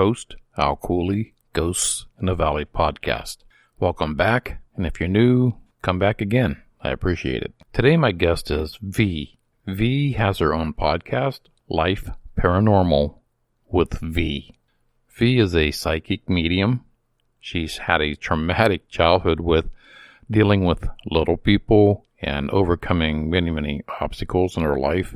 host, Al Cooley, Ghosts in the Valley podcast. Welcome back, and if you're new, come back again. I appreciate it. Today my guest is V. V has her own podcast, Life Paranormal with V. V is a psychic medium. She's had a traumatic childhood with dealing with little people and overcoming many, many obstacles in her life.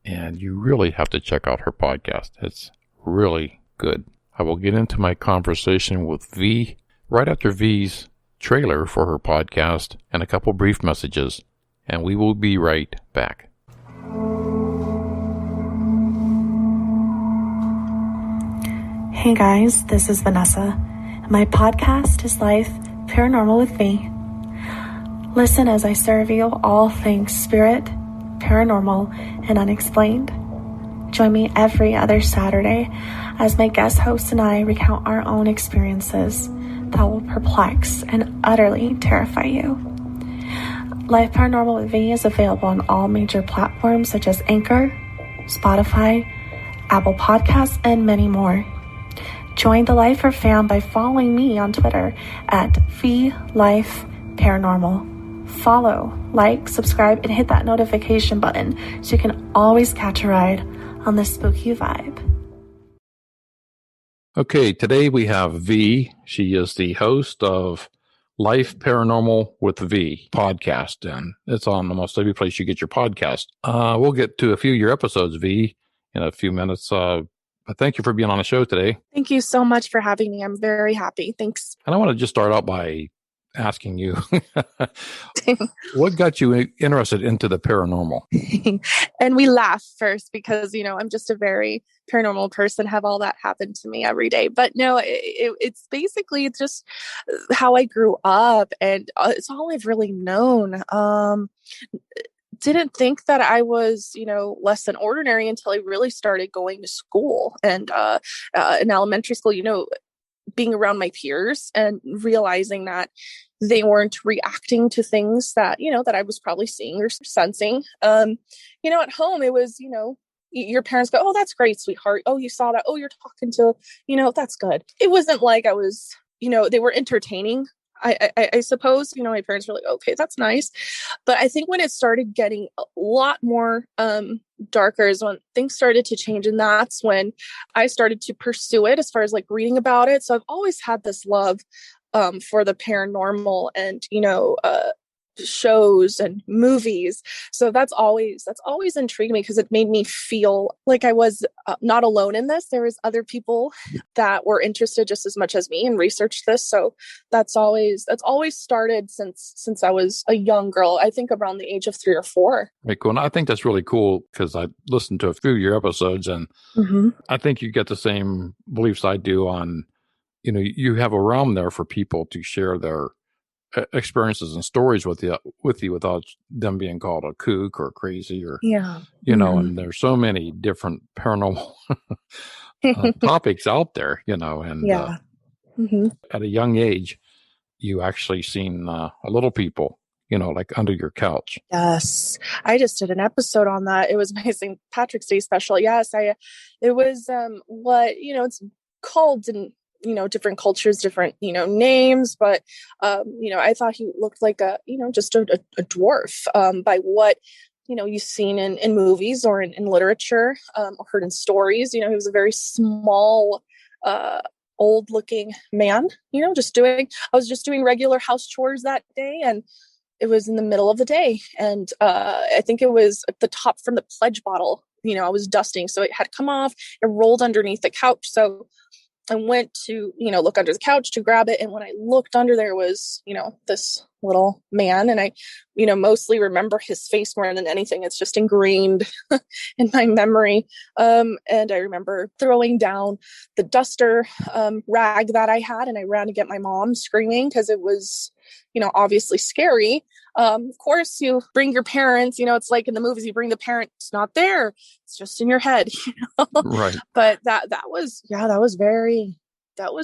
And you really have to check out her podcast. It's really good. I will get into my conversation with V right after V's trailer for her podcast and a couple brief messages. And we will be right back. Hey guys, this is Vanessa. My podcast is Life Paranormal with V. Listen as I serve you all things spirit, paranormal, and unexplained. Join me every other Saturday as my guest host and I recount our own experiences that will perplex and utterly terrify you. Life Paranormal with V is available on all major platforms such as Anchor, Spotify, Apple Podcasts, and many more. Join the Lifer fam by following me on Twitter at VLifeParanormal. Follow, like, subscribe, and hit that notification button so you can always catch a ride on this spooky vibe. Okay, today we have V. She is the host of Life Paranormal with V podcast, and it's on almost every place you get your podcast. We'll get to a few of your episodes, V, in a few minutes. But thank you for being on the show today. Thank you so much for having me. I'm very happy. Thanks. And I want to just start out by asking you, what got you interested into the paranormal? And we laugh first because, I'm just a very paranormal person, have all that happen to me every day. But no, it's basically just how I grew up, and it's all I've really known. Didn't think that I was, less than ordinary until I really started going to school and in elementary school, being around my peers and realizing that they weren't reacting to things that, that I was probably seeing or sensing. At home, it was, your parents go, "Oh, that's great, sweetheart. Oh, you saw that. Oh, you're talking to, that's good." It wasn't like I was, they were entertaining. I suppose, my parents were like, "Okay, that's nice." But I think when it started getting a lot more darker is when things started to change. And that's when I started to pursue it as far as like reading about it. So I've always had this love for the paranormal and, shows and movies. So that's always intrigued me because it made me feel like I was not alone in this. There was other people that were interested just as much as me and researched this. So that's always started since I was a young girl. I think around the age of 3 or 4. Very cool. And I think that's really cool because I listened to a few of your episodes, and I think you get the same beliefs I do on, you have a realm there for people to share their experiences and stories with you without them being called a kook or crazy or and there's so many different paranormal topics out there, and at a young age you actually seen little people, like under your couch. Yes, I just did an episode on that. It was my St. Patrick's Day special. Yes, it was what it's called in different cultures, different, names, but, I thought he looked like just a dwarf, by what, you've seen in movies or in literature, or heard in stories. He was a very small, old looking man, I was just doing regular house chores that day, and it was in the middle of the day. And, I think it was at the top from the pledge bottle, I was dusting. So it had come off, it rolled underneath the couch. So I went to, look under the couch to grab it. And when I looked under, there was, this little man. And I, mostly remember his face more than anything. It's just ingrained in my memory. And I remember throwing down the duster rag that I had, and I ran to get my mom, screaming because it was, obviously scary. Of course, you bring your parents, it's like in the movies, you bring the parent, it's not there. It's just in your head, Right. But that was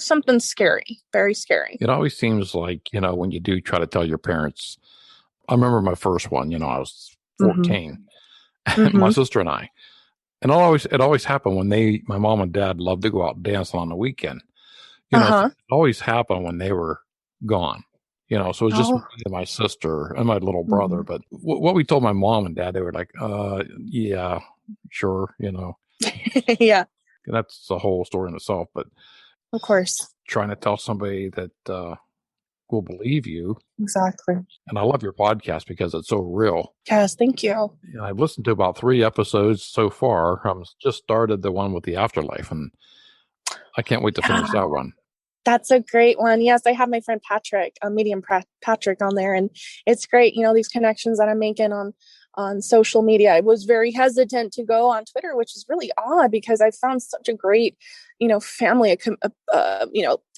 something scary, very scary. It always seems like, when you do try to tell your parents. I remember my first one, I was 14, my sister and I, And it always happened when my mom and dad loved to go out dancing on the weekend. So Uh-huh. it always happened when they were gone. So it was just me Oh. and my sister and my little brother. Mhm. But what we told my mom and dad, they were like, yeah, sure. Yeah, And that's the whole story in itself. But of course. trying to tell somebody that will believe you. Exactly. And I love your podcast because it's so real. Yes, thank you. I've listened to about 3 episodes so far. Just started the one with the afterlife, and I can't wait to finish Yeah. that one. That's a great one. Yes, I have my friend Patrick, Patrick on there, and it's great. These connections that I'm making on social media. I was very hesitant to go on Twitter, which is really odd because I found such a great, family,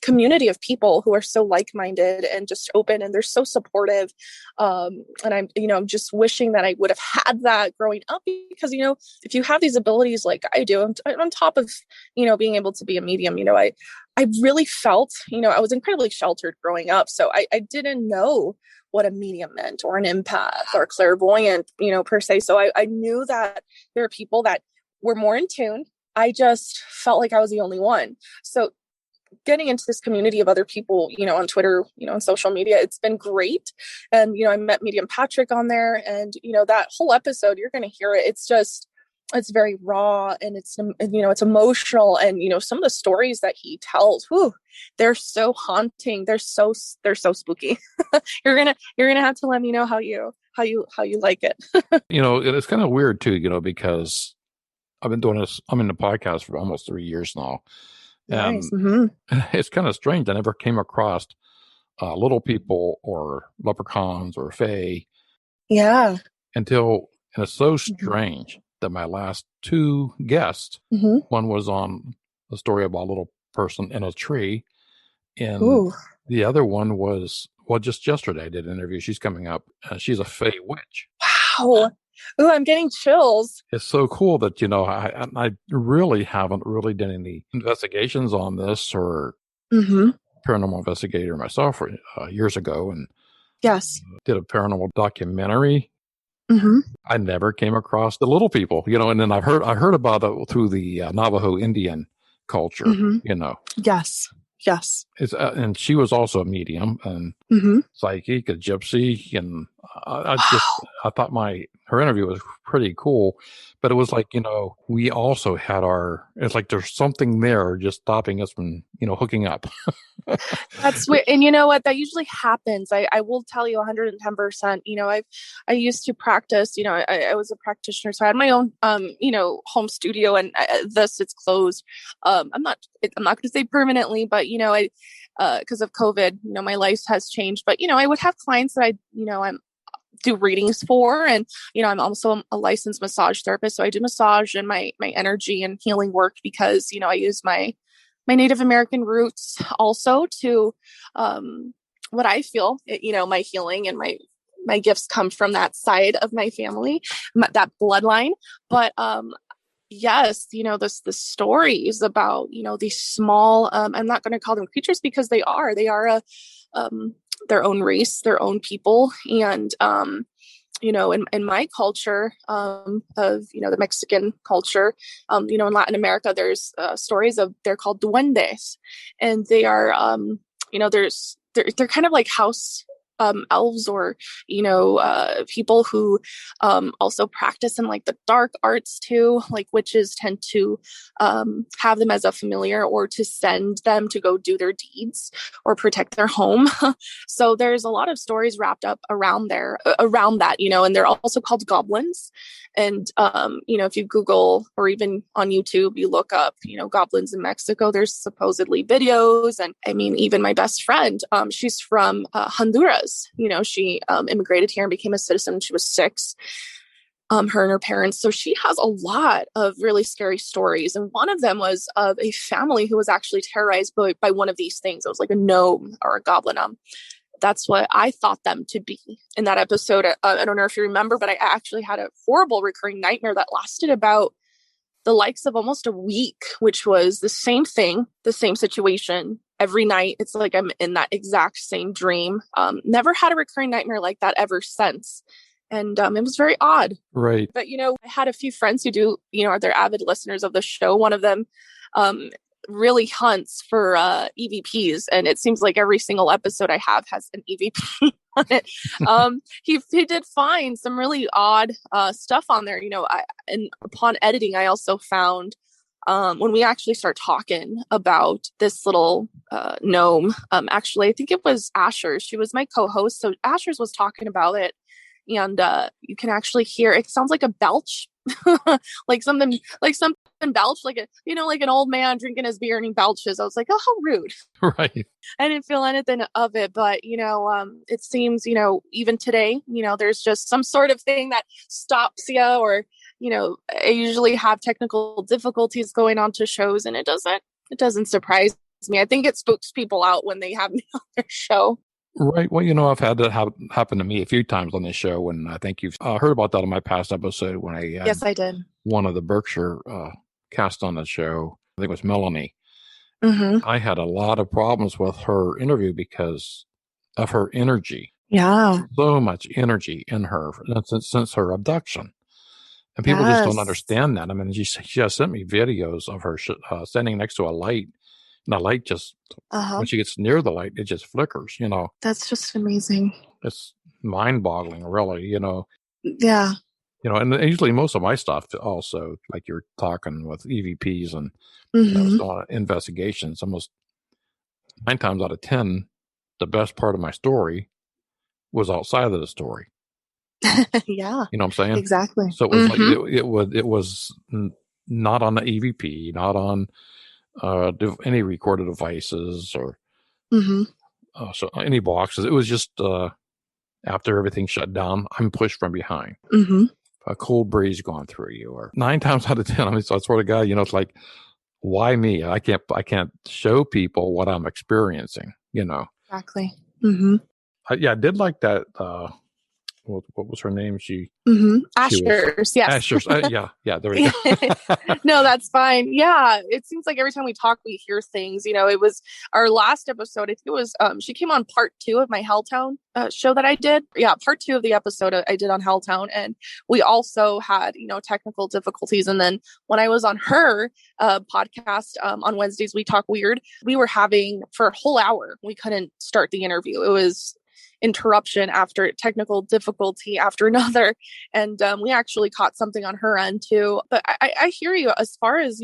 community of people who are so like-minded and just open, and they're so supportive. And I'm just wishing that I would have had that growing up because, if you have these abilities like I do, on top of, being able to be a medium, I really felt, I was incredibly sheltered growing up. So I didn't know what a medium meant or an empath or clairvoyant, per se. So I knew that there are people that were more in tune. I just felt like I was the only one. So getting into this community of other people, on Twitter, on social media, it's been great. And, I met Medium Patrick on there, and, that whole episode, you're going to hear it. It's very raw, and it's emotional. And, some of the stories that he tells, they're so haunting. They're so spooky. You're going to have to let me know how you like it. It's kind of weird too, because I've been doing this. I'm in the podcast for almost 3 years now. Nice. It's kind of strange. I never came across little people or leprechauns or fae. Yeah. And it's so strange that my last 2 guests, one was on a story about a little person in a tree, and the other one was, just yesterday I did an interview. She's coming up. She's a fae witch. Wow. Ooh, I'm getting chills. It's so cool that, I really haven't really done any investigations on this or paranormal investigator myself years ago, and Yes. did a paranormal documentary. I never came across the little people, and then I heard about it through the Navajo Indian culture, Yes. Yes. It's and she was also a medium and psychic, a gypsy, and I thought her interview was pretty cool, but it was like, we also had it's like there's something there just stopping us from, hooking up. That's weird. And you know what? That usually happens. I will tell you 110%. I used to practice, I was a practitioner. So I had my own, home studio, and it's closed. I'm not going to say permanently, but, because of COVID, my life has changed. But, I would have clients that I'm do readings for, and I'm also a licensed massage therapist, so I do massage and my energy and healing work because I use my Native American roots also to what I feel, my healing and my gifts come from that side of my family, that bloodline. But yes, the stories about these small, I'm not going to call them creatures because they are a their own race, their own people. And, in my culture, of, the Mexican culture, in Latin America, there's stories of, they're called duendes, and they are, they're kind of like house elves, or people who also practice in like the dark arts too. Like witches tend to have them as a familiar, or to send them to go do their deeds or protect their home. So there's a lot of stories wrapped up around that, and they're also called goblins. And if you Google or even on YouTube, you look up goblins in Mexico, there's supposedly videos. And I mean, even my best friend, she's from Honduras. She immigrated here and became a citizen when she was 6, her and her parents. So she has a lot of really scary stories. And one of them was of a family who was actually terrorized by one of these things. It was like a gnome or a goblin. That's what I thought them to be in that episode. I don't know if you remember, but I actually had a horrible recurring nightmare that lasted about the likes of almost a week, which was the same thing, the same situation every night. It's like I'm in that exact same dream. Never had a recurring nightmare like that ever since. And it was very odd. Right. But, I had a few friends who do, are they're avid listeners of the show. One of them really hunts for EVPs. And it seems like every single episode I have has an EVP on it. He did find some really odd stuff on there. And upon editing, I also found when we actually start talking about this little gnome, actually, I think it was Asher. She was my co-host. So Asher's was talking about it. And you can actually hear, it sounds like a belch, like something belch, like like an old man drinking his beer and he belches. I was like, oh, how rude. Right. I didn't feel anything of it, but it seems, even today, there's just some sort of thing that stops you, or, I usually have technical difficulties going on to shows, and it doesn't surprise me. I think it spooks people out when they have me on their show. Right. Well, I've had that happen to me a few times on this show, and I think you've heard about that on my past episode when I yes, I did. One of the Berkshire cast on the show. I think it was Melanie. Mm-hmm. I had a lot of problems with her interview because of her energy. Yeah. So much energy in her since her abduction. And people just don't understand that. I mean, she has sent me videos of her standing next to a light. And the light just, when she gets near the light, it just flickers, That's just amazing. It's mind-boggling, really, Yeah. And usually most of my stuff also, like you're talking with EVPs and investigations, almost 9 times out of 10, the best part of my story was outside of the story. Yeah. You know what I'm saying? Exactly. So it was like, it was not on the EVP, not on any recorded devices or so any boxes. It was just after everything shut down, I'm pushed from behind. A cold breeze going through you, or 9 times out of 10. I mean, so I swear to God, it's like, why me? I can't show people what I'm experiencing. Exactly. I did like that. What was her name? Asher's, yes. Asher's. Yeah, there we go. No, that's fine. Yeah, it seems like every time we talk, we hear things. It was our last episode. I think it was, she came on part 2 of my Helltown show that I did. Yeah, part 2 of the episode I did on Helltown. And we also had, technical difficulties. And then when I was on her podcast on Wednesdays, We Talk Weird, we were having for a whole hour, we couldn't start the interview. It was interruption after technical difficulty after another, and we actually caught something on her end too. But I hear you as far as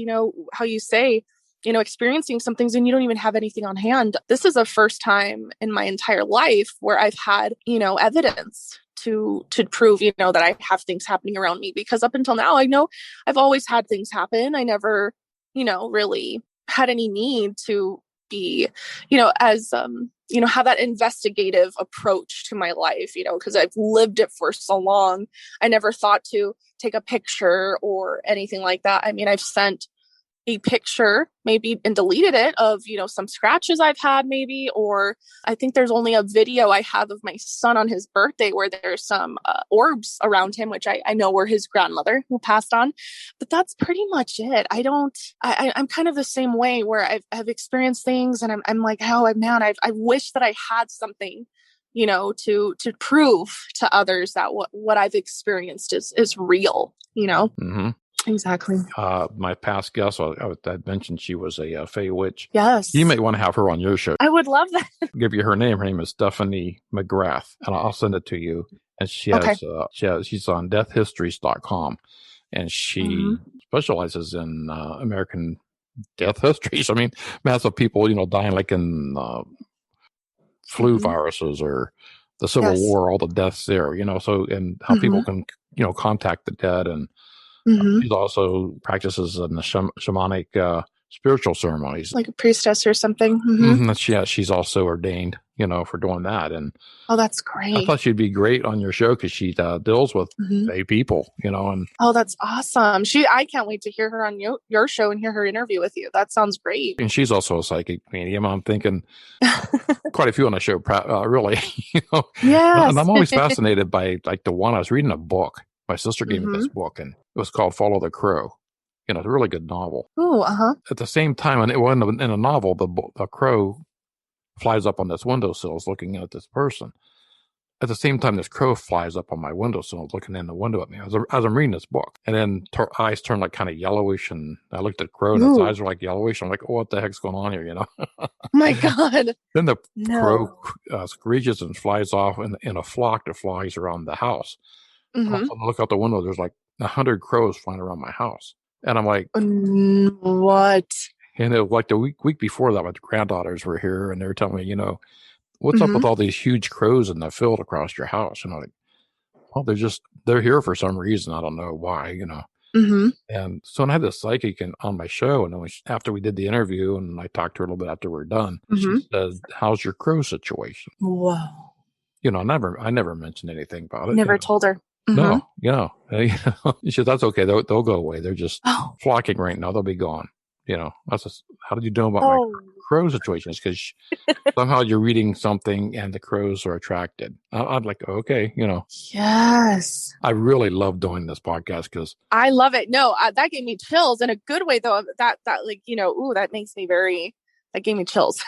how you say experiencing some things and you don't even have anything on hand. This is the first time in my entire life where I've had evidence to prove that I have things happening around me, because up until now I know I've always had things happen. I never really had any need to be as have that investigative approach to my life, because I've lived it for so long. I never thought to take a picture or anything like that. I mean, I've sent a picture maybe and deleted it of, some scratches I've had maybe, or I think there's only a video I have of my son on his birthday where there's some orbs around him, which I know were his grandmother who passed on, but that's pretty much it. I'm kind of the same way where I've experienced things and I'm like, oh man, I wish that I had something, to prove to others that what I've experienced is real, Mm-hmm. Exactly. My past guest, I mentioned she was a Fey witch. Yes. You may want to have her on your show. I would love that. I'll give you her name. Her name is Stephanie McGrath, and I'll send it to you. And she has, she's on deathhistories.com, and she specializes in American death histories. I mean, massive people, dying like in flu viruses or the Civil War, all the deaths there, so, and how people can, contact the dead. And she also practices in the shamanic spiritual ceremonies. Like a priestess or something. She's also ordained, for doing that. And oh, that's great. I thought she'd be great on your show because she deals with Fey people, and oh, that's awesome. I can't wait to hear her on your show and hear her interview with you. That sounds great. And she's also a psychic medium. I'm thinking quite a few on the show, really, Yes. And I'm always fascinated by like the one I was reading a book. My sister gave me this book, and it was called Follow the Crow. It's a really good novel. Oh, At the same time, and it wasn't in a novel, the crow flies up on this windowsill looking at this person. at the same time, this crow flies up on my windowsill, looking in the window at me as I'm reading this book. And then eyes turn like kind of yellowish. And I looked at the crow and his eyes were like yellowish. I'm like, oh, what the heck's going on here? Oh my God. Then the crow screeches and flies off in a flock that flies around the house. I look out the window. There's like 100 crows flying around my house. And I'm like, what? And it was like the week before that, my granddaughters were here and they were telling me, what's up with all these huge crows in the field across your house? And I'm like, well, they're here for some reason. I don't know why, And so I had this psychic on my show. And then after we did the interview and I talked to her a little bit after we were done, she said, how's your crow situation? Whoa. I never mentioned anything about it. Never told her. No, she said, that's okay. They'll go away. They're just flocking right now. They'll be gone. How did you know about my crow situation? It's because somehow you're reading something and the crows are attracted. I'm like, okay, Yes. I really love doing this podcast because I love it. No, that gave me chills in a good way though. That that makes me that gave me chills.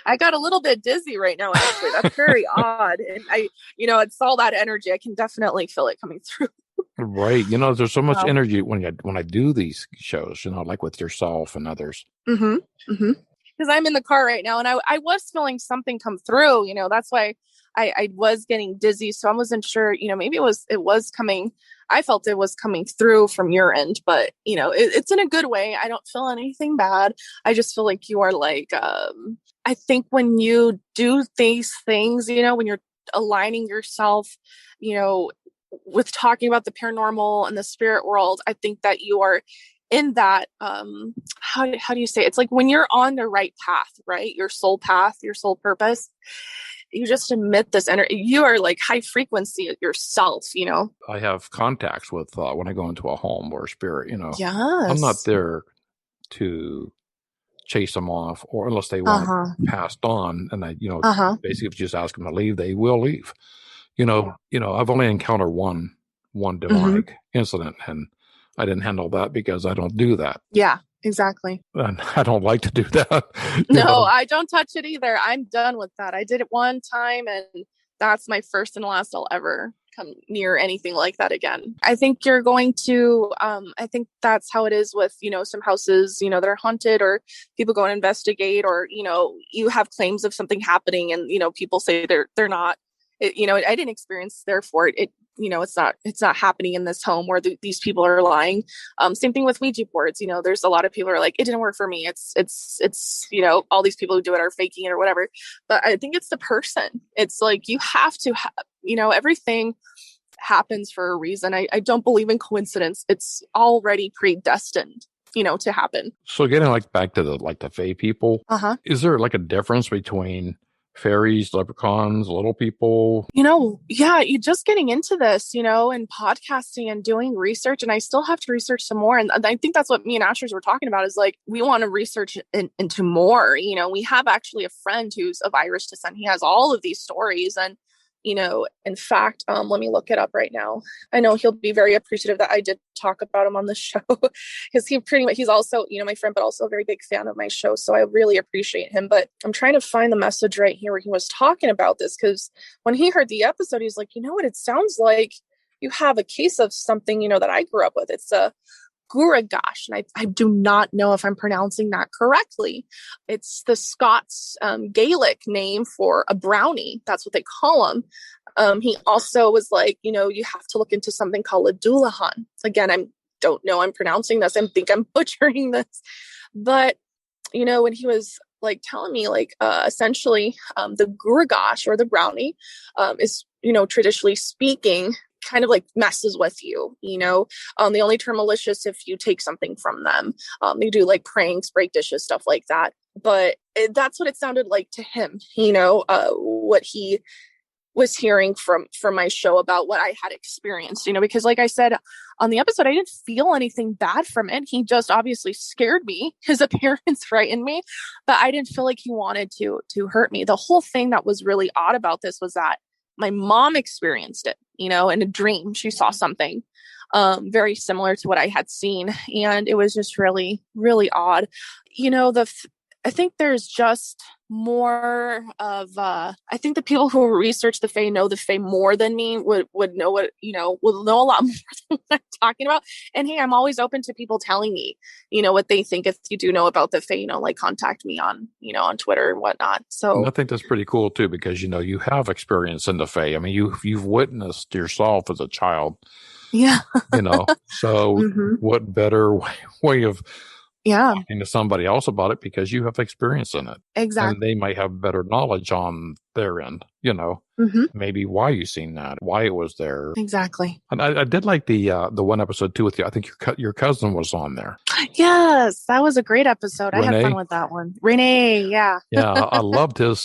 I got a little bit dizzy right now, actually. That's very odd. And it's all that energy. I can definitely feel it coming through. Right. There's so much energy when I do these shows, like with yourself and others. Because I'm in the car right now and I was feeling something come through, that's why I was getting dizzy. So I wasn't sure, maybe it was coming. I felt it was coming through from your end, but it's in a good way. I don't feel anything bad. I just feel like you are like, I think when you do these things, when you're aligning yourself, with talking about the paranormal and the spirit world, I think that you are in that, how do you say it? It's like when you're on the right path, right? Your soul path, your soul purpose, you just emit this energy. You are like high frequency yourself, I have contacts with, when I go into a home or a spirit, Yes. I'm not there to chase them off or unless they want passed on. And I, basically if you just ask them to leave, they will leave. I've only encountered one demonic incident and I didn't handle that because I don't do that. Yeah, exactly. And I don't like to do that. No, I don't touch it either. I'm done with that. I did it one time and that's my first and last I'll ever come near anything like that again. I think you're going to, I think that's how it is with, some houses, that are haunted or people go and investigate or, you have claims of something happening and, people say they're not. I didn't experience, therefore it's not happening in this home where these people are lying. Same thing with Ouija boards. There's a lot of people who are like, it didn't work for me. It's all these people who do it are faking it or whatever. But I think it's the person. It's like, you have to everything happens for a reason. I don't believe in coincidence. It's already predestined, to happen. So getting back to the Fae people, is there a difference between fairies, leprechauns, little people? Yeah, you just getting into this, and podcasting and doing research. And I still have to research some more. And I think that's what me and Ashers were talking about is we want to research into more. We have actually a friend who's of Irish descent. He has all of these stories. And, in fact, let me look it up right now. I know he'll be very appreciative that I did talk about him on the show because he's also, my friend, but also a very big fan of my show. So I really appreciate him. But I'm trying to find the message right here where he was talking about this because when he heard the episode, he's like, what? It sounds like you have a case of something, that I grew up with. It's a Guragash, and I do not know if I'm pronouncing that correctly. It's the Scots Gaelic name for a brownie. That's what they call them. He also was like, you have to look into something called a Doulahan. Again, I don't know I'm pronouncing this. I think I'm butchering this. But, when he was telling me essentially the Guragash or the brownie is, traditionally speaking, kind of messes with you, they only turn malicious if you take something from them. They do pranks, break dishes, stuff like that. But that's what it sounded like to him, what he was hearing from my show about what I had experienced, because like I said on the episode, I didn't feel anything bad from it. He just obviously scared me. His appearance frightened me, but I didn't feel like he wanted to hurt me. The whole thing that was really odd about this was that my mom experienced it, in a dream. She saw something very similar to what I had seen. And it was just really, really odd. I think there's just more of, I think the people who research the Fae know the Fae more than me would know what, will know a lot more than what I'm talking about. And hey, I'm always open to people telling me, what they think. If you do know about the Fae, like contact me on, on Twitter and whatnot. So and I think that's pretty cool too, because, you have experience in the Fae. I mean, you've witnessed yourself as a child, yeah. So Mm-hmm. what better way of Yeah, talking to somebody else about it, because you have experience in it, and exactly. they might have better knowledge on their end, Mm-hmm. maybe why you seen that, why it was there. Exactly. And I did like the one episode too with you. I think your cousin was on there. Yes, that was a great episode. I had fun Renee. with that one. Renee, yeah. Yeah, I loved his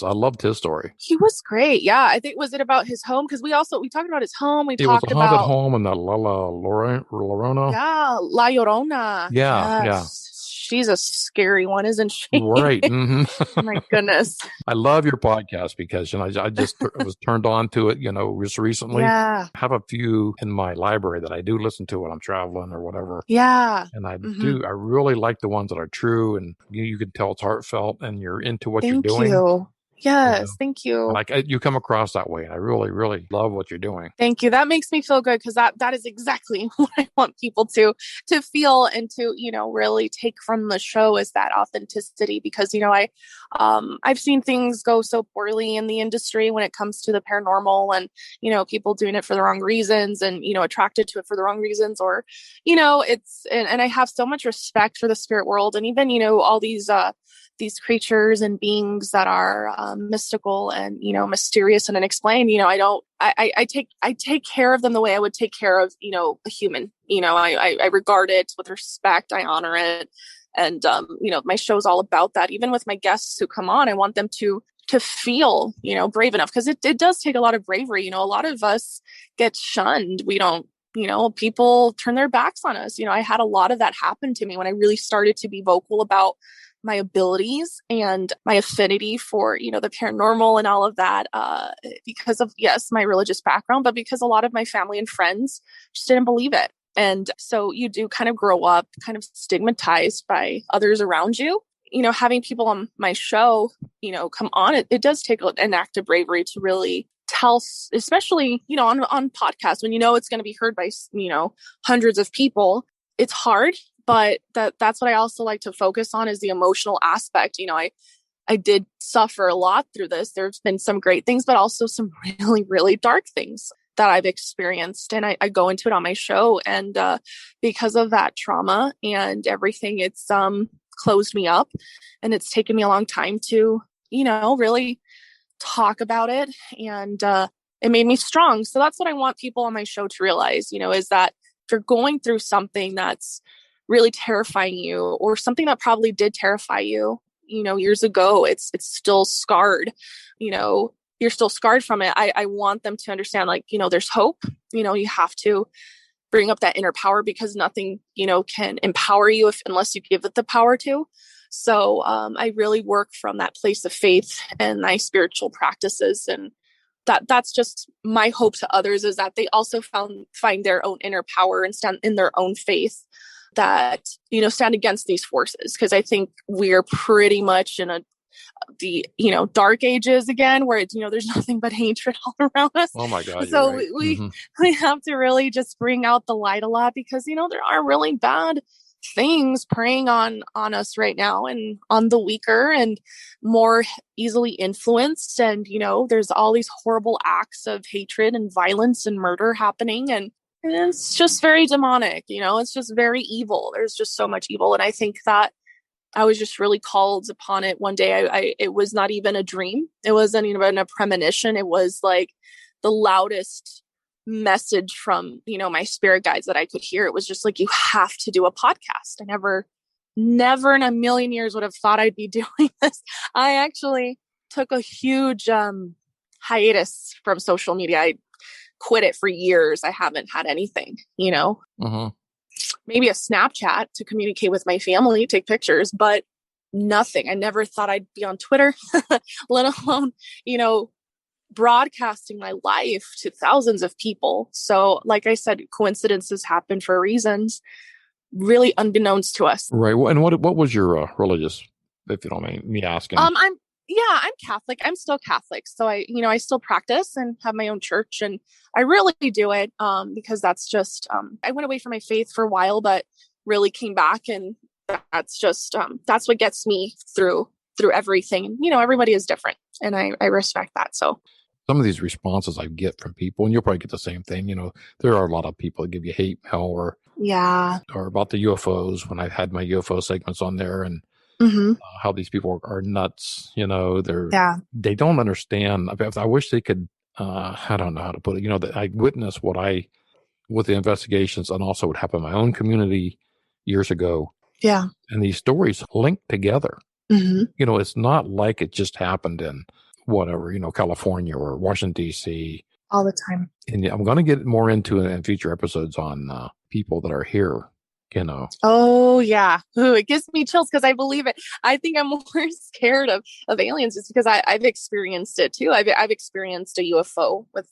story. He was great. Yeah, I think, was it about his home? Because we talked about his home. We It was talked a haunted about, home and that Lorona. yeah, La Llorona. Yeah, yeah. Yes. She's a scary one, isn't she? Right. Mm-hmm. My goodness. I love your podcast because I just was turned on to it, just recently. Yeah. I have a few in my library that I do listen to when I'm traveling or whatever. Yeah. And I really like the ones that are true, and you can tell it's heartfelt and you're into what you're doing. Thank you. Yes, thank you. Like you come across that way, and I really, really love what you're doing. Thank you. That makes me feel good, because that is exactly what I want people to feel and to, really take from the show, is that authenticity. Because, I've seen things go so poorly in the industry when it comes to the paranormal, and, people doing it for the wrong reasons, and, attracted to it for the wrong reasons, or, it's, and I have so much respect for the spirit world, and even, all these creatures and beings that are mystical and, mysterious and unexplained. I take care of them the way I would take care of, a human. I regard it with respect. I honor it. And, my show's all about that. Even with my guests who come on, I want them to feel, brave enough, because it does take a lot of bravery. A lot of us get shunned. We don't, people turn their backs on us. I had a lot of that happen to me when I really started to be vocal about my abilities and my affinity for, the paranormal and all of that, because of, yes, my religious background, but because a lot of my family and friends just didn't believe it. And so you do kind of grow up kind of stigmatized by others around you. Having people on my show, come on, it does take an act of bravery to really tell, especially, on podcasts, when it's going to be heard by, hundreds of people. It's hard. But that's what I also like to focus on, is the emotional aspect. I did suffer a lot through this. There's been some great things, but also some really, really dark things that I've experienced. And I go into it on my show. And because of that trauma and everything, it's closed me up. And it's taken me a long time to, really talk about it. And it made me strong. So that's what I want people on my show to realize, is that if you're going through something that's really terrifying you, or something that probably did terrify you, years ago, it's still scarred, you're still scarred from it. I want them to understand, there's hope. You have to bring up that inner power, because nothing, can empower you unless you give it the power to. So I really work from that place of faith and my spiritual practices. And that's just my hope to others, is that they also find their own inner power and stand in their own faith, that, stand against these forces. Because I think we're pretty much in the dark ages again, where it's, there's nothing but hatred all around us. Oh my God. So right. we have to really just bring out the light a lot, because, there are really bad things preying on us right now, and on the weaker and more easily influenced. And, there's all these horrible acts of hatred and violence and murder happening. And it's just very demonic, it's just very evil. There's just so much evil. And I think that I was just really called upon it one day. It was not even a dream. It wasn't even a premonition. It was like the loudest message from, my spirit guides that I could hear. It was just like, you have to do a podcast. I never in a million years would have thought I'd be doing this. I actually took a huge hiatus from social media. I quit it for years. I haven't had anything, maybe a Snapchat to communicate with my family, take pictures, but nothing. I never thought I'd be on Twitter, let alone, broadcasting my life to thousands of people. So like I said, coincidences happen for reasons really unbeknownst to us. Right. Well, and what was your religious if you don't mind me asking. I'm Catholic. I'm still Catholic. So I still practice and have my own church, and I really do it, because that's just, I went away from my faith for a while, but really came back, and that's just, that's what gets me through everything. And, everybody is different, and I respect that. So Some of these responses I get from people, and you'll probably get the same thing, there are a lot of people that give you hate mail or about the UFOs when I had my UFO segments on there, and how these people are nuts. They don't understand. I wish they could. I don't know how to put it. That I witnessed with the investigations, and also what happened in my own community years ago. Yeah, and these stories link together. It's not like it just happened in whatever, California or Washington D.C. all the time. And I'm going to get more into it in future episodes on people that are here. Oh yeah. Ooh, it gives me chills because I believe it. I think I'm more scared of aliens just because I've experienced it too. I've experienced a UFO with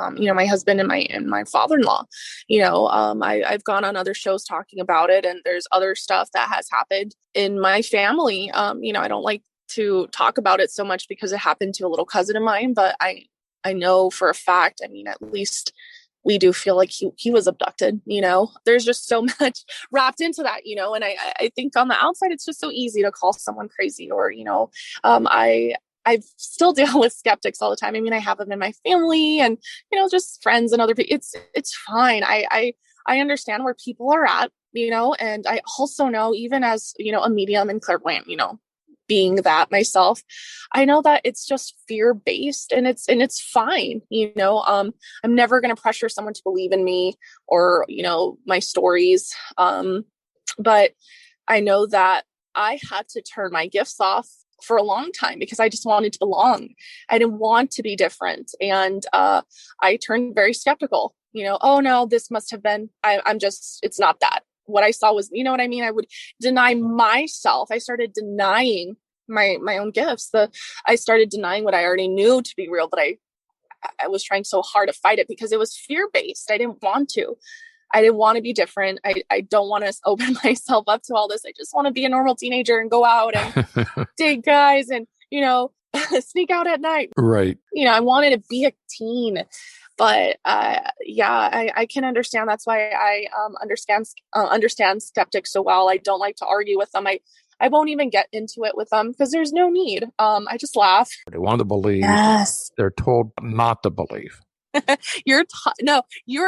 my husband and my father-in-law. I've gone on other shows talking about it, and there's other stuff that has happened in my family. I don't like to talk about it so much because it happened to a little cousin of mine, but I know for a fact, at least we do feel like he was abducted. There's just so much wrapped into that, and I think on the outside, it's just so easy to call someone crazy, or, I still deal with skeptics all the time. I have them in my family and, just friends and other people. It's fine. I understand where people are at, and I also know, even as, a medium and clairvoyant, being that myself, I know that it's just fear-based, and it's fine. I'm never going to pressure someone to believe in me or, my stories. But I know that I had to turn my gifts off for a long time because I just wanted to belong. I didn't want to be different. And, I turned very skeptical, oh no, this must have been, it's not that. What I saw was, what I mean? I would deny myself. I started denying my own gifts. I started denying what I already knew to be real, but I was trying so hard to fight it because it was fear-based. I didn't want to be different. I don't want to open myself up to all this. I just want to be a normal teenager and go out and date guys and, sneak out at night. Right. I wanted to be a teen. But I can understand. That's why I understand skeptics so well. I don't like to argue with them. I won't even get into it with them because there's no need. I just laugh. They want to believe. Yes. They're told not to believe. You're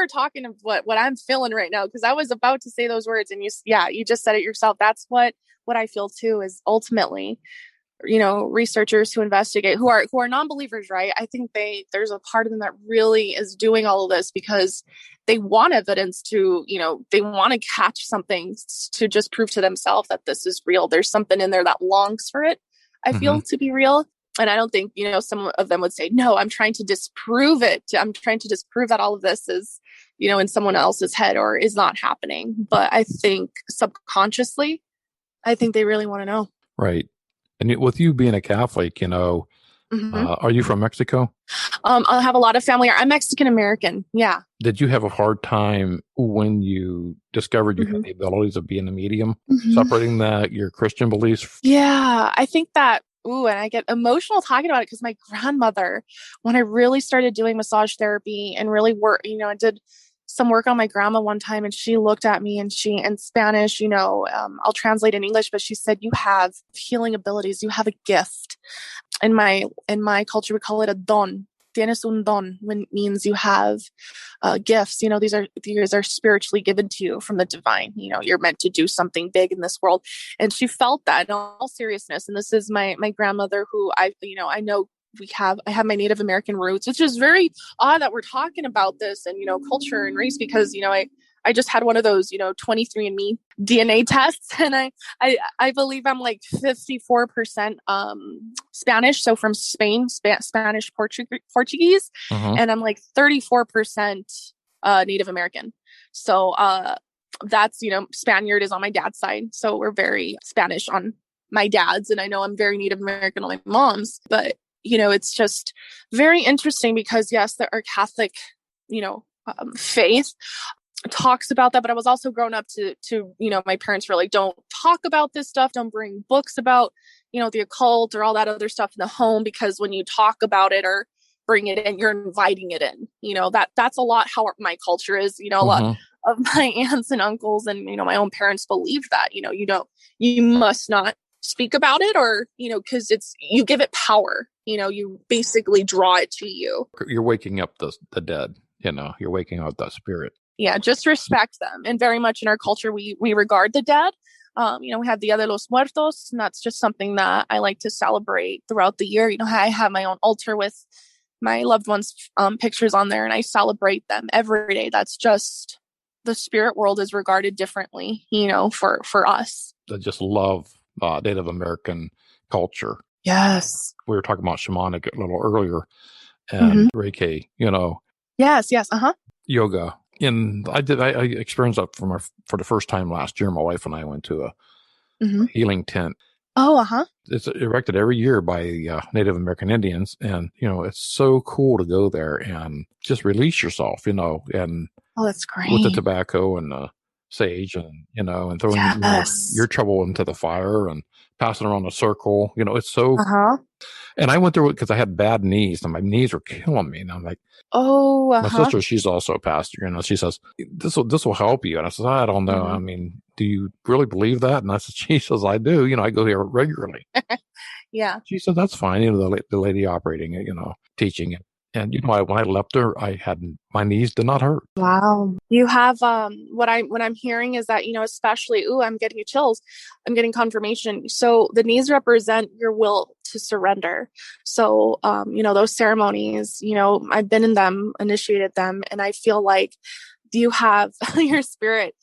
talking of what I'm feeling right now, because I was about to say those words and you just said it yourself. That's what I feel too, is ultimately, researchers who investigate, who are non-believers, right? I think there's a part of them that really is doing all of this because they want evidence to, they want to catch something to just prove to themselves that this is real. There's something in there that longs for it, I feel, to be real. And I don't think, some of them would say, no, I'm trying to disprove it. I'm trying to disprove that all of this is, in someone else's head or is not happening. But I think subconsciously, I think they really want to know. Right. And with you being a Catholic, are you from Mexico? I have a lot of family. I'm Mexican American. Yeah. Did you have a hard time when you discovered you had the abilities of being a medium, separating your Christian beliefs? Yeah, I think that. Ooh, and I get emotional talking about it because my grandmother, when I really started doing massage therapy and really work, I did some work on my grandma one time, and she looked at me and she, in Spanish, I'll translate in English, but she said, you have healing abilities. You have a gift. In my culture, we call it a don. Tienes un don, when it means you have gifts. These are spiritually given to you from the divine. You're meant to do something big in this world. And she felt that in all seriousness. And this is my grandmother, who I know I have my Native American roots, which is very odd that we're talking about this and, culture and race, because, I just had one of those, 23andMe DNA tests, and I believe I'm like 54% Spanish. So from Spain, Spanish, Portuguese, and I'm like 34% Native American. So that's, Spaniard is on my dad's side. So we're very Spanish on my dad's, and I know I'm very Native American on my mom's, but it's just very interesting because yes, there are Catholic, faith talks about that, but I was also grown up to my parents were like, don't talk about this stuff, don't bring books about the occult or all that other stuff in the home, because when you talk about it or bring it in, you're inviting it in. That's a lot how my culture is. A lot of my aunts and uncles and, my own parents believe that, you must not speak about it, or, because you give it power, you basically draw it to you. You're waking up the dead, you're waking up that spirit. Yeah, just respect them. And very much in our culture, we regard the dead. We have Dia de los Muertos, and that's just something that I like to celebrate throughout the year. I have my own altar with my loved ones' pictures on there, and I celebrate them every day. That's just, the spirit world is regarded differently, for us. I just love Native American culture. Yes. We were talking about shamanic a little earlier, and Reiki, Yes. yoga. And I experienced that for the first time last year. My wife and I went to a healing tent. Oh, It's erected every year by Native American Indians. And, it's so cool to go there and just release yourself, and oh, that's great. with the tobacco and the sage and, and throwing your trouble into the fire and passing around a circle. It's so, and I went there because I had bad knees and my knees were killing me. And I'm like, my sister, she's also a pastor, she says, this will help you. And I said, I don't know. I mean, do you really believe that? And I said, she says, I do. I go here regularly. Yeah. She said, that's fine. The lady operating it, teaching it. And when I left her, my knees did not hurt. Wow. You have what I'm hearing is that, especially, I'm getting chills. I'm getting confirmation. So the knees represent your will to surrender. So those ceremonies, I've been in them, initiated them, and I feel like you have your spirit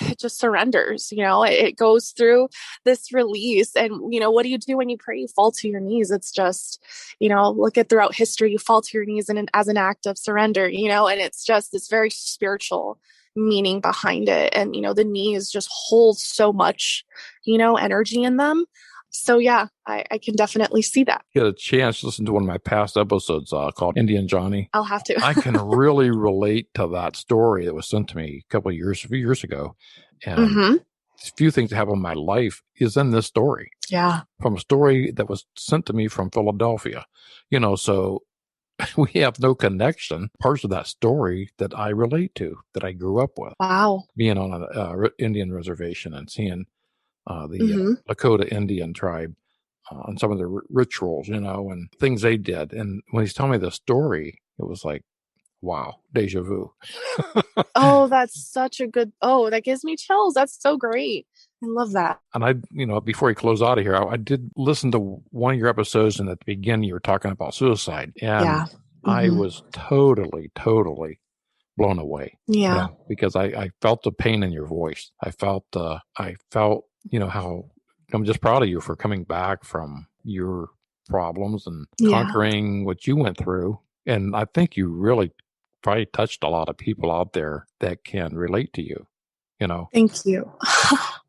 it just surrenders, it goes through this release. And, what do you do when you pray? You fall to your knees. It's just, look at throughout history, you fall to your knees as an act of surrender, and it's just this very spiritual meaning behind it. And, the knees just hold so much, energy in them. So yeah, I can definitely see that. Get a chance to listen to one of my past episodes called Indian Johnny. I'll have to. I can really relate to that story that was sent to me a few years ago. And a few things that happened in my life is in this story. Yeah. From a story that was sent to me from Philadelphia. So we have no connection. Parts of that story that I relate to, that I grew up with. Wow. Being on an Indian reservation and seeing the Lakota Indian tribe and some of the rituals, and things they did. And when he's telling me the story, it was like, wow, deja vu. Oh, that's such a good, that gives me chills. That's so great. I love that. And before you close out of here, I did listen to one of your episodes, and at the beginning you were talking about suicide. And I was totally, totally blown away. Yeah. Because I felt the pain in your voice. I felt, how I'm just proud of you for coming back from your problems and conquering what you went through. And I think you really probably touched a lot of people out there that can relate to you, Thank you.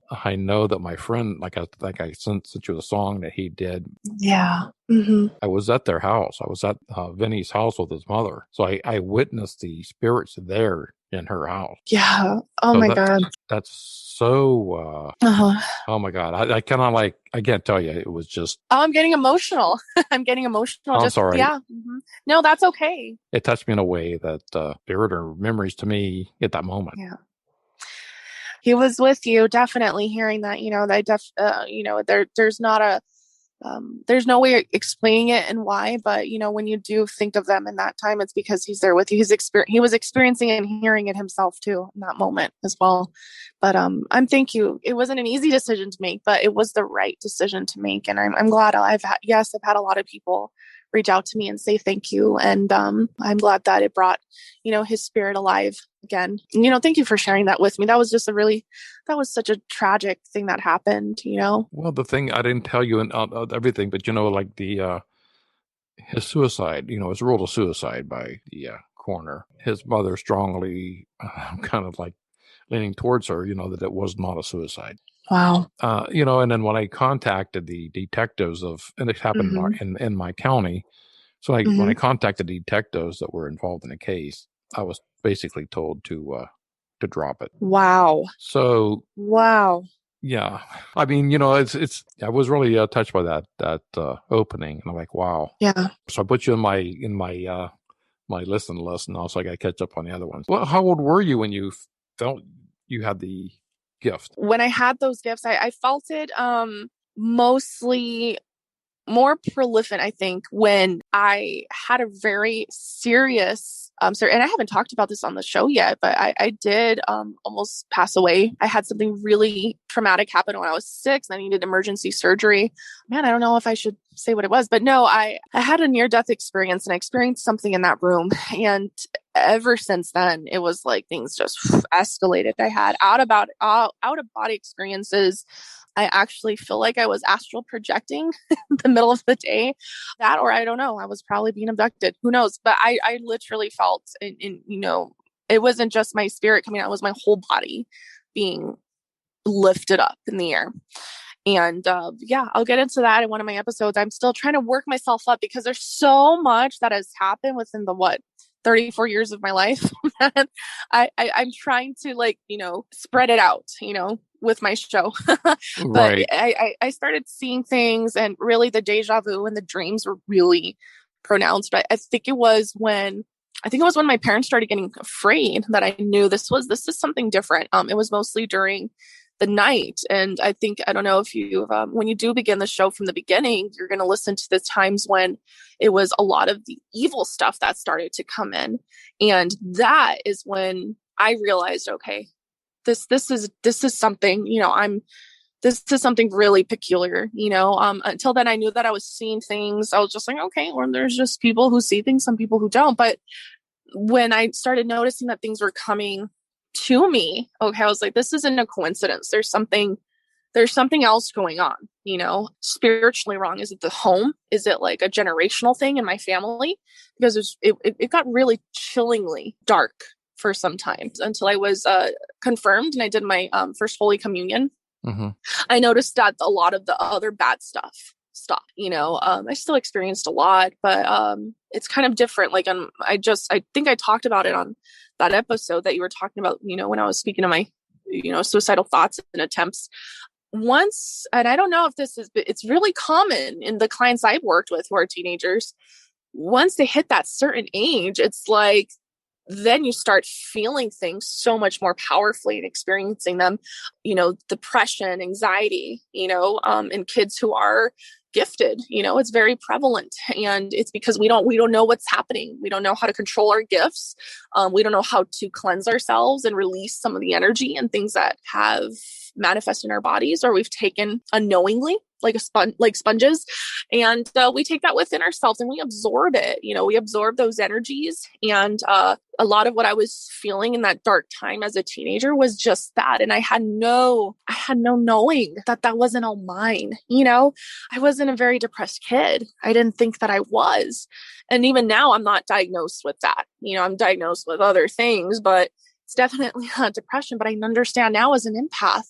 I know that my friend, like I sent you the song that he did. Yeah. I was at their house. I was at Vinny's house with his mother. So I witnessed the spirits there in her house. Yeah. Oh my God. That's so, oh my God. I kind of I can't tell you. It was just. Oh, I'm getting emotional. I'm sorry. Yeah. No, that's okay. It touched me in a way that spirit or memories to me at that moment. Yeah. He was with you, definitely hearing that, there's not a, there's no way of explaining it and why, but when you do think of them in that time, it's because he's there with you. He was experiencing it and hearing it himself too in that moment as well. But thank you. It wasn't an easy decision to make, but it was the right decision to make. And I'm glad I've had a lot of people reach out to me and say thank you. And I'm glad that it brought, his spirit alive again. Thank you for sharing that with me. That was just that was such a tragic thing that happened, Well, the thing I didn't tell you and everything, but his suicide, was ruled a suicide by the coroner. His mother strongly kind of leaning towards her, that it was not a suicide. Wow. And then when I contacted the detectives and it happened in my county. So when I contacted the detectives that were involved in the case, I was basically told to drop it. Wow. So. Wow. Yeah. I mean, I was really touched by that opening. And I'm like, wow. Yeah. So I put you in my listen list, and also I got to catch up on the other ones. Well, how old were you when you felt you had the gift? When I had those gifts, I felt it mostly more prolific, I think, when I had a very serious, and I haven't talked about this on the show yet, but I did almost pass away. I had something really traumatic happen when I was 6 and I needed emergency surgery. Man, I don't know if I should say what it was, but no, I had a near-death experience, and I experienced something in that room. And ever since then, it was like things just escalated. I had out of body experiences. I actually feel like I was astral projecting in the middle of the day. That, or I don't know, I was probably being abducted. Who knows? But I literally felt, it wasn't just my spirit coming out, it was my whole body being lifted up in the air. And I'll get into that in one of my episodes. I'm still trying to work myself up because there's so much that has happened within the 34 years of my life. I'm trying to spread it out, with my show. But Right. I started seeing things, and really the deja vu and the dreams were really pronounced. But I think it was when my parents started getting afraid that I knew this is something different. It was mostly during the night. And I don't know if you, when you do begin the show from the beginning, you're going to listen to the times when it was a lot of the evil stuff that started to come in. And that is when I realized, okay, this is something, this is something really peculiar, until then I knew that I was seeing things. I was just like, okay, well, there's just people who see things, some people who don't. But when I started noticing that things were coming to me, okay, I was like, this isn't a coincidence. There's something else going on, spiritually wrong. Is it the home? Is it like a generational thing in my family? Because it got really chillingly dark for some time until I was confirmed and I did my first Holy Communion. Mm-hmm. I noticed that a lot of the other bad stuff stopped. I still experienced a lot, but it's kind of different. Like I think I talked about it on that episode that you were talking about, when I was speaking of my, suicidal thoughts and attempts. Once, and I don't know if it's really common in the clients I've worked with who are teenagers. Once they hit that certain age, it's like, then you start feeling things so much more powerfully and experiencing them, depression, anxiety, in kids who are gifted, it's very prevalent. And it's because we don't know what's happening. We don't know how to control our gifts. We don't know how to cleanse ourselves and release some of the energy and things that have manifested in our bodies, or we've taken unknowingly, like sponges, and we take that within ourselves and we absorb it. We absorb those energies, and a lot of what I was feeling in that dark time as a teenager was just that. And I had no knowing that wasn't all mine. I wasn't a very depressed kid. I didn't think that I was. And even now I'm not diagnosed with that. I'm diagnosed with other things, but it's definitely not depression. But I understand now as an empath,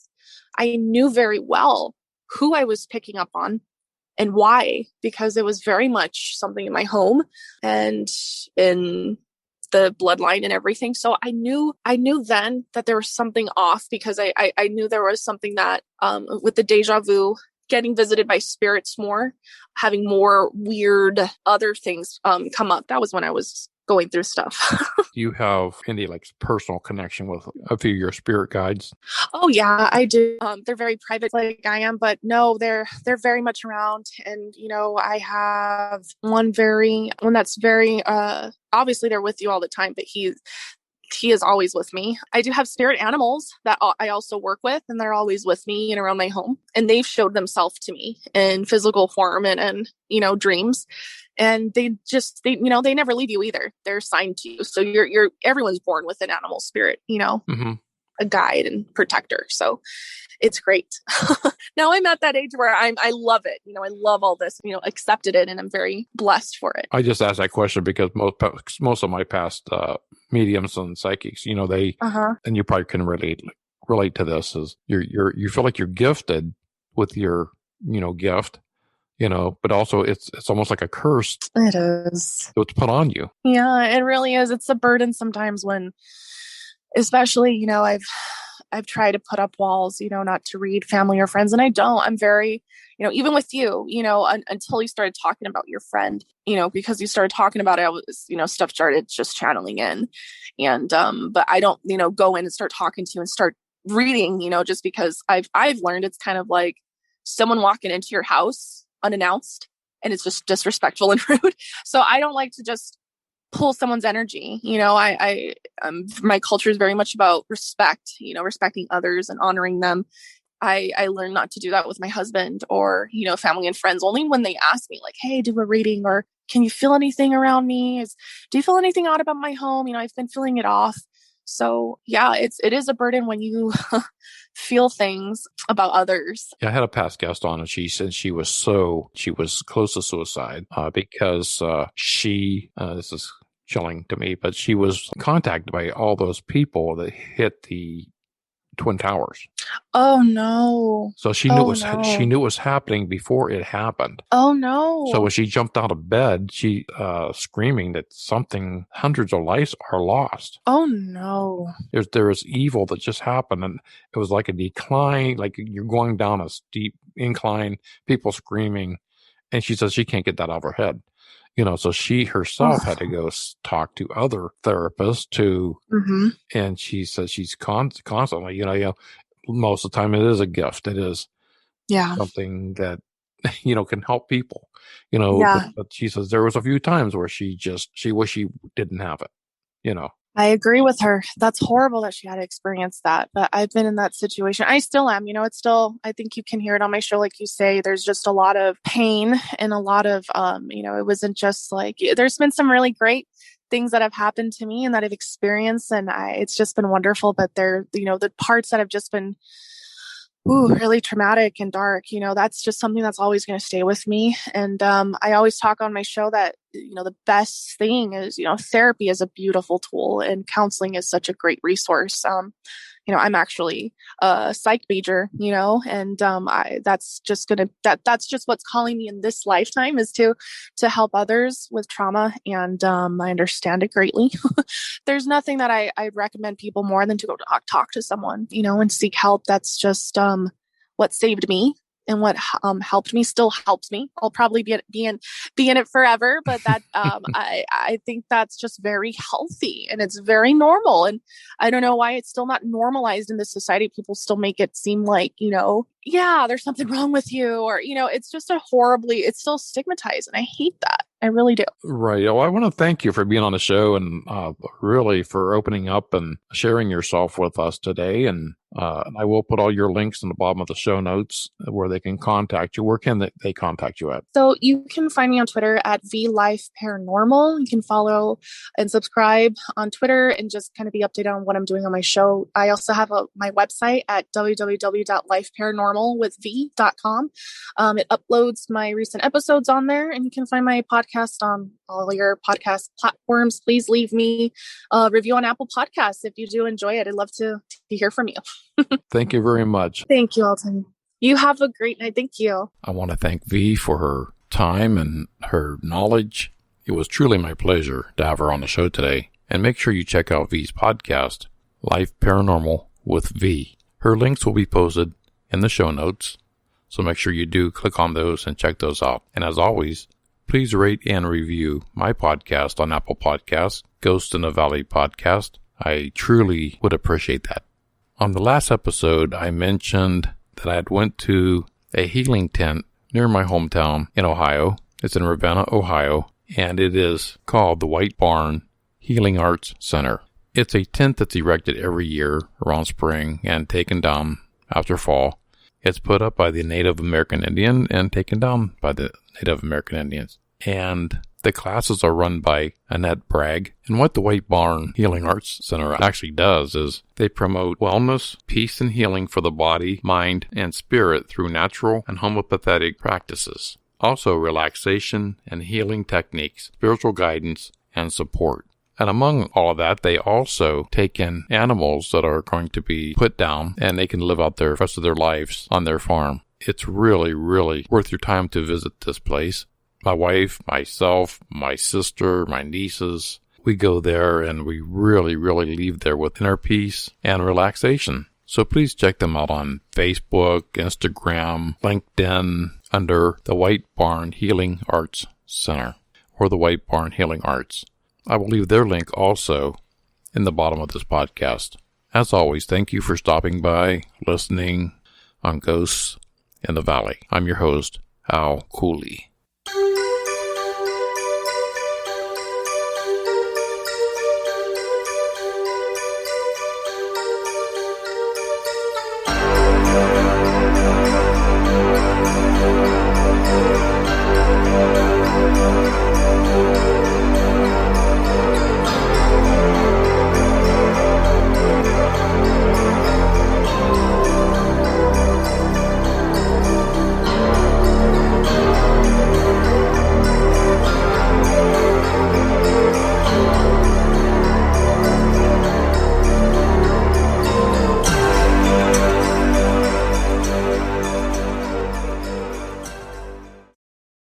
I knew very well who I was picking up on and why, because it was very much something in my home and in the bloodline and everything. So I knew then that there was something off, because I knew there was something that with the deja vu, getting visited by spirits more, having more weird other things come up. That was when I was going through stuff. You have any personal connection with a few of your spirit guides? Oh yeah, I do. They're very private like I am, but no, they're very much around. And I have one that's very obviously they're with you all the time, but he is always with me. I do have spirit animals that I also work with, and they're always with me and around my home. And they've showed themselves to me in physical form and dreams. And they never leave you either. They're assigned to you. So everyone's born with an animal spirit, Mm-hmm. a guide and protector. So it's great. Now I'm at that age where I love it. I love all this, accepted it, and I'm very blessed for it. I just asked that question because most of my past mediums and psychics, they, and you probably can relate to this, is you feel like you're gifted with your, gift, but also it's almost like a curse. It is. It's put on you. Yeah, it really is. It's a burden sometimes when, especially, I've tried to put up walls, not to read family or friends. And I don't. I'm very, even with you, until you started talking about your friend, because you started talking about it, I was, stuff started just channeling in. And, but I don't, go in and start talking to you and start reading, just because I've learned it's kind of like someone walking into your house unannounced, and it's just disrespectful and rude. So I don't like to just pull someone's energy. My culture is very much about respect, respecting others and honoring them. I learned not to do that with my husband or, family and friends, only when they ask me like, hey, do a reading, or can you feel anything around me? Do you feel anything odd about my home? I've been feeling it off. So yeah, it is a burden when you feel things about others. Yeah, I had a past guest on, and she said she was close to suicide because this is chilling to me, but she was contacted by all those people that hit the Twin Towers. Oh no! So she knew she knew it was happening before it happened. Oh no! So when she jumped out of bed, she screaming that hundreds of lives are lost. Oh no! There was evil that just happened, and it was like a decline, like you're going down a steep incline, people screaming, and she says she can't get that out of her head. So she herself had to go talk to other therapists and she says she's constantly, most of the time it is a gift. It is something that, can help people, but she says there was a few times where she wished she didn't have it, I agree with her. That's horrible that she had to experience that, but I've been in that situation. I still am, it's still, I think you can hear it on my show. Like you say, there's just a lot of pain and a lot of, it wasn't just like, there's been some really great things that have happened to me and that I've experienced. And it's just been wonderful, but they're, the parts that have just been really traumatic and dark, that's just something that's always going to stay with me. And I always talk on my show that, the best thing is, therapy is a beautiful tool and counseling is such a great resource. I'm actually a psych major, and that's just what's calling me in this lifetime is to help others with trauma. And I understand it greatly. There's nothing that I'd recommend people more than to go talk to someone, and seek help. That's just what saved me. And what helped me still helps me. I'll probably be in it forever, but that I think that's just very healthy and it's very normal. And I don't know why it's still not normalized in this society. People still make it seem like, there's something wrong with you, or it's just it's still stigmatized, and I hate that. I really do. Right. Well, I want to thank you for being on the show and really for opening up and sharing yourself with us today. And I will put all your links in the bottom of the show notes where they can contact you. Where can they contact you at? So you can find me on Twitter at VLifeParanormal. You can follow and subscribe on Twitter and just kind of be updated on what I'm doing on my show. I also have my website at www.lifeparanormalwithv.com. It uploads my recent episodes on there, and you can find my podcast on all your podcast platforms. Please leave me a review on Apple Podcasts if you do enjoy it. I'd love to hear from you. Thank you very much. Thank you, Alton. You have a great night. Thank you. I want to thank V for her time and her knowledge. It was truly my pleasure to have her on the show today. And make sure you check out V's podcast, Life Paranormal with V. Her links will be posted in the show notes, so make sure you do click on those and check those out. And as always, please rate and review my podcast on Apple Podcasts, Ghost in the Valley Podcast. I truly would appreciate that. On the last episode, I mentioned that I had went to a healing tent near my hometown in Ohio. It's in Ravenna, Ohio, and it is called the White Barn Healing Arts Center. It's a tent that's erected every year around spring and taken down after fall. It's put up by the Native American Indian and taken down by the Native American Indians. And the classes are run by Annette Bragg. And what the White Barn Healing Arts Center actually does is they promote wellness, peace, and healing for the body, mind, and spirit through natural and homeopathic practices. Also relaxation and healing techniques, spiritual guidance, and support. And among all of that, they also take in animals that are going to be put down and they can live out the rest of their lives on their farm. It's really, really worth your time to visit this place. My wife, myself, my sister, my nieces, we go there and we really, really leave there with inner peace and relaxation. So please check them out on Facebook, Instagram, LinkedIn, under the White Barn Healing Arts Center, or the White Barn Healing Arts. I will leave their link also in the bottom of this podcast. As always, thank you for stopping by, listening on Ghosts in the Valley. I'm your host, Al Cooley.